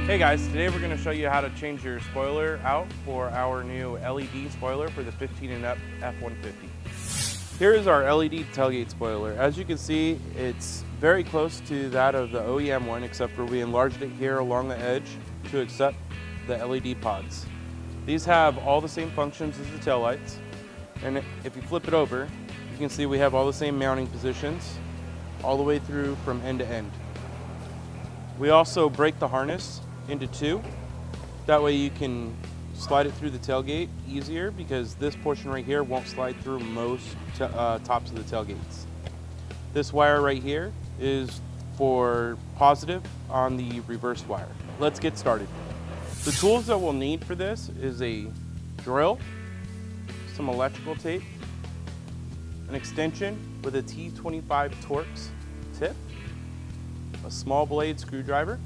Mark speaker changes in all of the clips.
Speaker 1: Hey guys, today we're going to show you how to change your spoiler out for our new LED spoiler for the 15 and up F150. Here is our LED tailgate spoiler. As you can see, it's very close to that of the OEM one, except for we enlarged it here along the edge to accept the LED pods. These have all the same functions as the taillights, and if you flip it over, you can see we have all the same mounting positions all the way through from end to end. We also break the harness into two. That way you can slide it through the tailgate easier, because this portion right here won't slide through most tops of the tailgates. This wire right here is for positive on the reverse wire. Let's get started. The tools that we'll need for this is a drill, some electrical tape, an extension with a T25 Torx tip, a small blade screwdriver,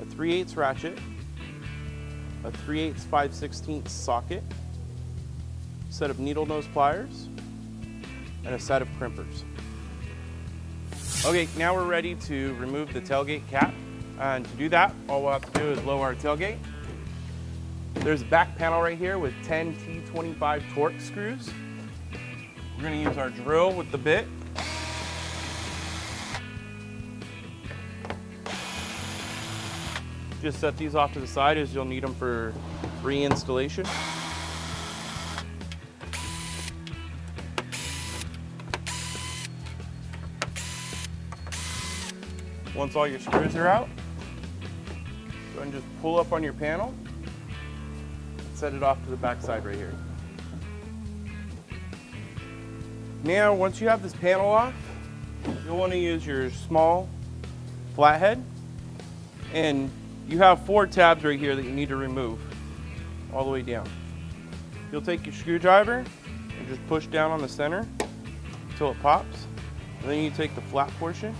Speaker 1: a 3/8 ratchet, a 3/8 5/16 socket, a set of needle nose pliers, and a set of crimpers. Okay, now we're ready to remove the tailgate cap. And to do that, all we'll have to do is lower our tailgate. There's a back panel right here with 10 T25 Torx screws. We're going to use our drill with the bit. Just set these off to the side, as you'll need them for reinstallation. Once all your screws are out, go ahead and just pull up on your panel and set it off to the back side right here. Now, once you have this panel off, you'll want to use your small flathead, and you have 4 tabs right here that you need to remove all the way down. You'll take your screwdriver and just push down on the center until it pops. And then you take the flat portion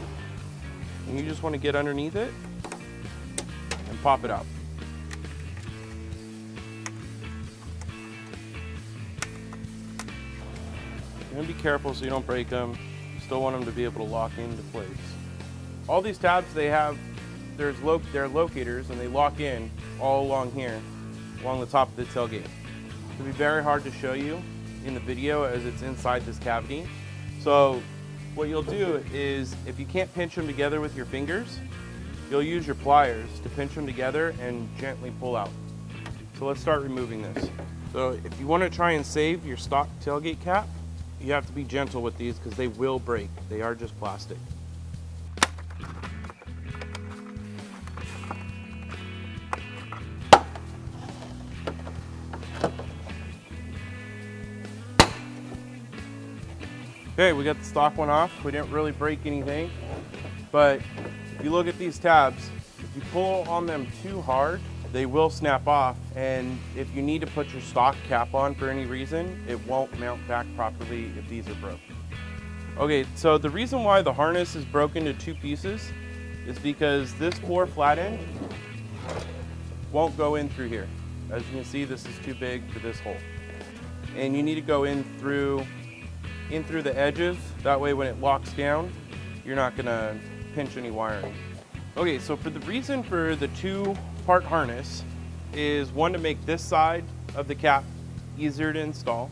Speaker 1: and you just want to get underneath it and pop it out. You're going to be careful so you don't break them. You still want them to be able to lock into place. All these tabs, they're locators, and they lock in all along here, along the top of the tailgate. It'll be very hard to show you in the video as it's inside this cavity. So what you'll do is, if you can't pinch them together with your fingers, you'll use your pliers to pinch them together and gently pull out. So let's start removing this. So if you want to try and save your stock tailgate cap, you have to be gentle with these because they will break. They are just plastic. Okay, we got the stock one off. We didn't really break anything, but if you look at these tabs, if you pull on them too hard, they will snap off, and if you need to put your stock cap on for any reason, it won't mount back properly if these are broken. Okay, so the reason why the harness is broken into 2 pieces is because this 4 flat end won't go in through here. As you can see, this is too big for this hole. And you need to go in through the edges. That way when it locks down, you're not gonna pinch any wiring. Okay, so for the reason for the 2-part harness is, 1, to make this side of the cap easier to install,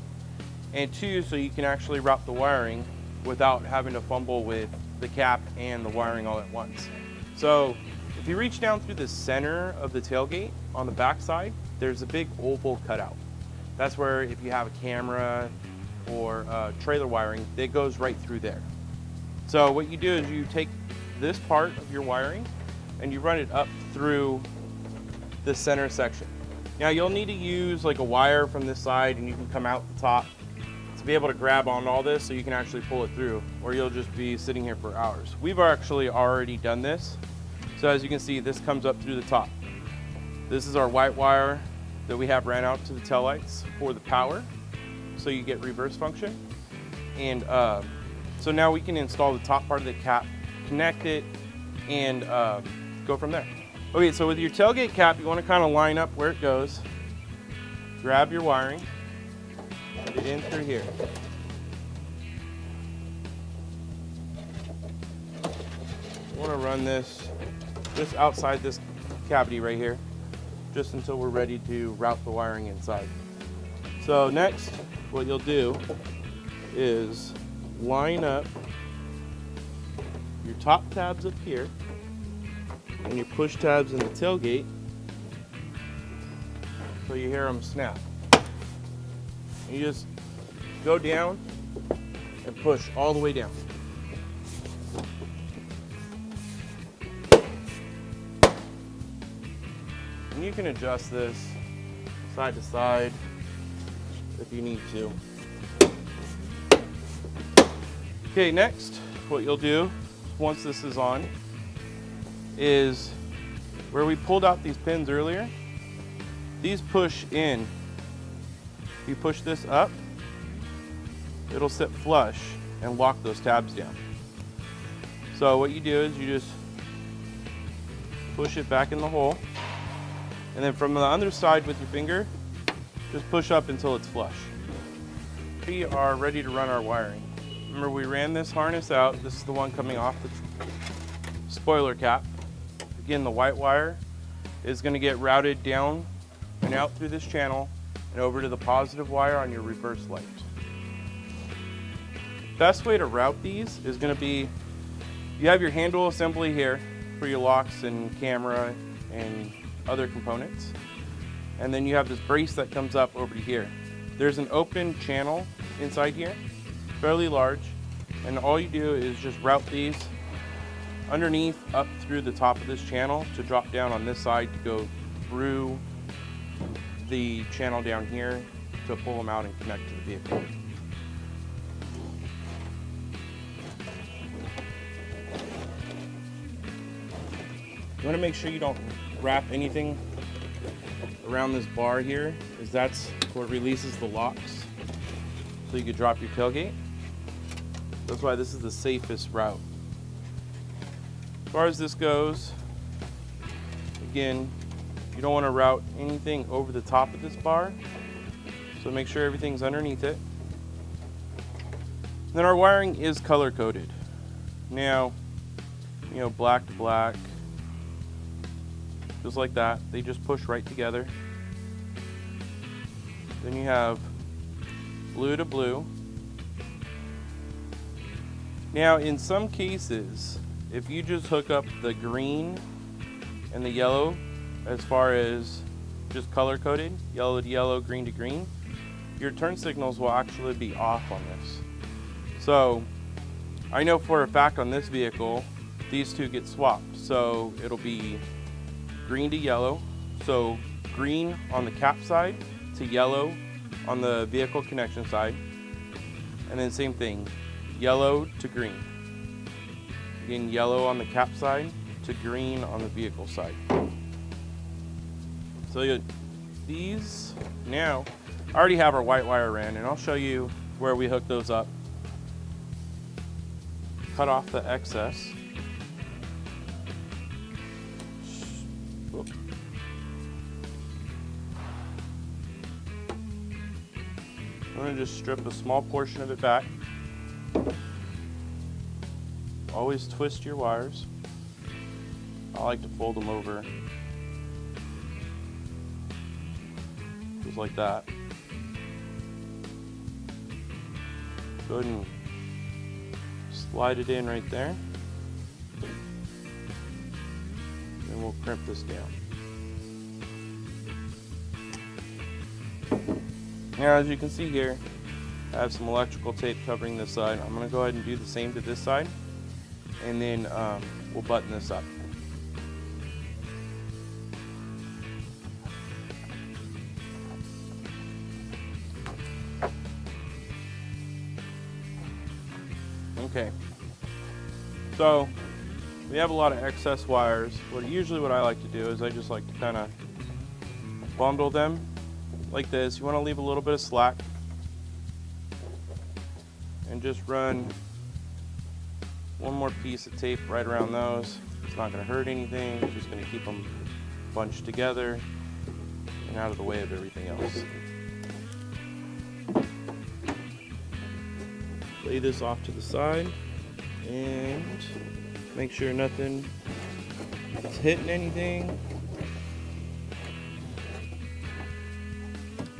Speaker 1: and 2, so you can actually route the wiring without having to fumble with the cap and the wiring all at once. So if you reach down through the center of the tailgate on the back side, there's a big oval cutout. That's where, if you have a camera or trailer wiring, it goes right through there. So what you do is you take this part of your wiring and you run it up through the center section. Now you'll need to use like a wire from this side, and you can come out the top to be able to grab on all this so you can actually pull it through, or you'll just be sitting here for hours. We've actually already done this. So as you can see, this comes up through the top. This is our white wire that we have ran out to the taillights for the power, so you get reverse function. And so now we can install the top part of the cap, connect it, and go from there. Okay, so with your tailgate cap, you want to kind of line up where it goes. Grab your wiring, put it in through here. You want to run this just outside this cavity right here, just until we're ready to route the wiring inside. So next, what you'll do is line up your top tabs up here and your push tabs in the tailgate so you hear them snap. You just go down and push all the way down. And you can adjust this side to side if you need to. Okay, next, what you'll do once this is on is where we pulled out these pins earlier, these push in. If you push this up, it'll sit flush and lock those tabs down. So what you do is you just push it back in the hole, and then from the other side with your finger, just push up until it's flush. We are ready to run our wiring. Remember, we ran this harness out. This is the one coming off the spoiler cap. Again, the white wire is going to get routed down and out through this channel and over to the positive wire on your reverse light. Best way to route these is going to be, you have your handle assembly here for your locks and camera and other components. And then you have this brace that comes up over to here. There's an open channel inside here, fairly large, and all you do is just route these underneath up through the top of this channel to drop down on this side to go through the channel down here to pull them out and connect to the vehicle. You want to make sure you don't wrap anything around this bar here, because that's what releases the locks so you could drop your tailgate. That's why this is the safest route. As far as this goes, again, you don't want to route anything over the top of this bar, so make sure everything's underneath it. Then our wiring is color coded. Now, you know, black to black, just like that. They just push right together. Then you have blue to blue. Now, in some cases, if you just hook up the green and the yellow as far as just color coded, yellow to yellow, green to green, your turn signals will actually be off on this. So I know for a fact on this vehicle, these two get swapped. So it'll be green to yellow. So green on the cap side to yellow on the vehicle connection side. And then same thing, yellow to green. Again, yellow on the cap side to green on the vehicle side. So these, now, I already have our white wire ran, and I'll show you where we hook those up. Cut off the excess. Whoop. I'm going to just strip a small portion of it back. Always twist your wires. I like to fold them over just like that. Go ahead and slide it in right there. And we'll crimp this down. Now, as you can see here, I have some electrical tape covering this side. I'm going to go ahead and do the same to this side, and then we'll button this up. Okay, so we have a lot of excess wires. Usually what I like to do is I just like to kind of bundle them like this. You want to leave a little bit of slack and just run one more piece of tape right around those. It's not going to hurt anything. It's just going to keep them bunched together and out of the way of everything else. Lay this off to the side and make sure nothing is hitting anything.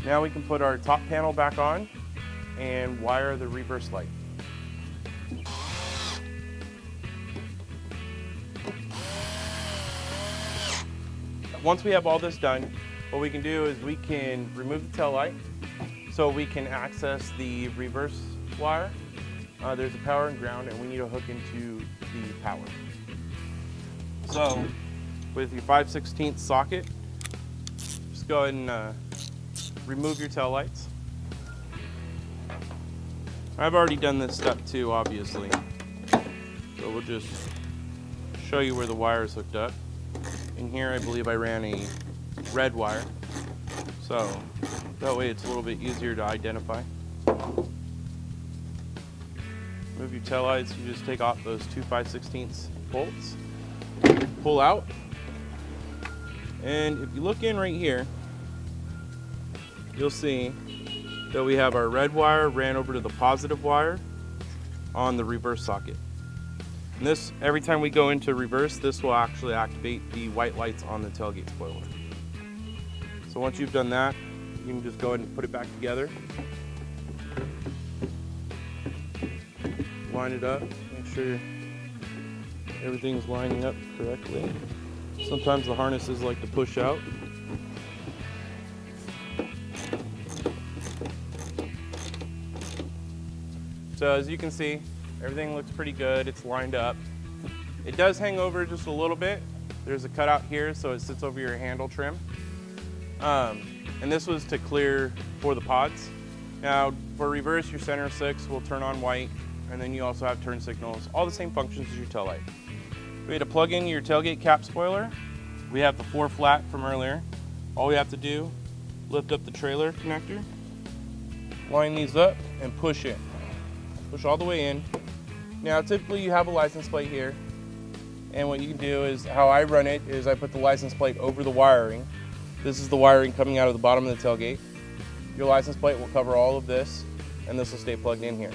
Speaker 1: Now we can put our top panel back on and wire the reverse light. Once we have all this done, what we can do is we can remove the tail light so we can access the reverse wire. There's a power and ground, and we need to hook into the power. So with your 5/16 socket, just go ahead and remove your tail lights. I've already done this step too, obviously. So we'll just show you where the wire is hooked up. In here, I believe I ran a red wire. So that way it's a little bit easier to identify. Move your tail lights, you just take off those two 5/16 bolts, pull out, and if you look in right here, you'll see that we have our red wire ran over to the positive wire on the reverse socket. And this, every time we go into reverse, this will actually activate the white lights on the tailgate spoiler. So once you've done that, you can just go ahead and put it back together. Line it up, make sure everything's lining up correctly. Sometimes the harnesses like to push out. So as you can see, everything looks pretty good. It's lined up. It does hang over just a little bit. There's a cutout here, so it sits over your handle trim. And this was to clear for the pods. Now, for reverse, your center 6 will turn on white, and then you also have turn signals, all the same functions as your tail light. We had to plug in your tailgate cap spoiler. We have the 4 flat from earlier. All we have to do, lift up the trailer connector, line these up, and push in. Push all the way in. Now, typically you have a license plate here, and what you can do is, how I run it is I put the license plate over the wiring. This is the wiring coming out of the bottom of the tailgate. Your license plate will cover all of this, and this will stay plugged in here.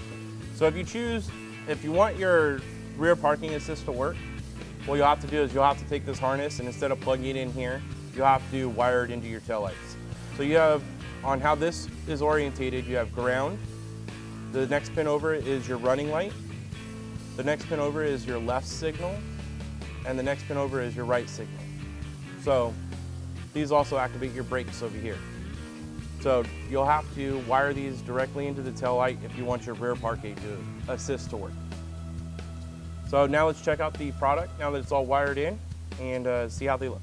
Speaker 1: So if you want your rear parking assist to work, what you'll have to do is you'll have to take this harness, and instead of plugging it in here, you'll have to wire it into your taillights. So you have, on how this is orientated, you have ground. The next pin over is your running light. The next pin over is your left signal. And the next pin over is your right signal. So these also activate your brakes over here. So you'll have to wire these directly into the tail light if you want your rear park aid to assist to work. So now let's check out the product now that it's all wired in and see how they look.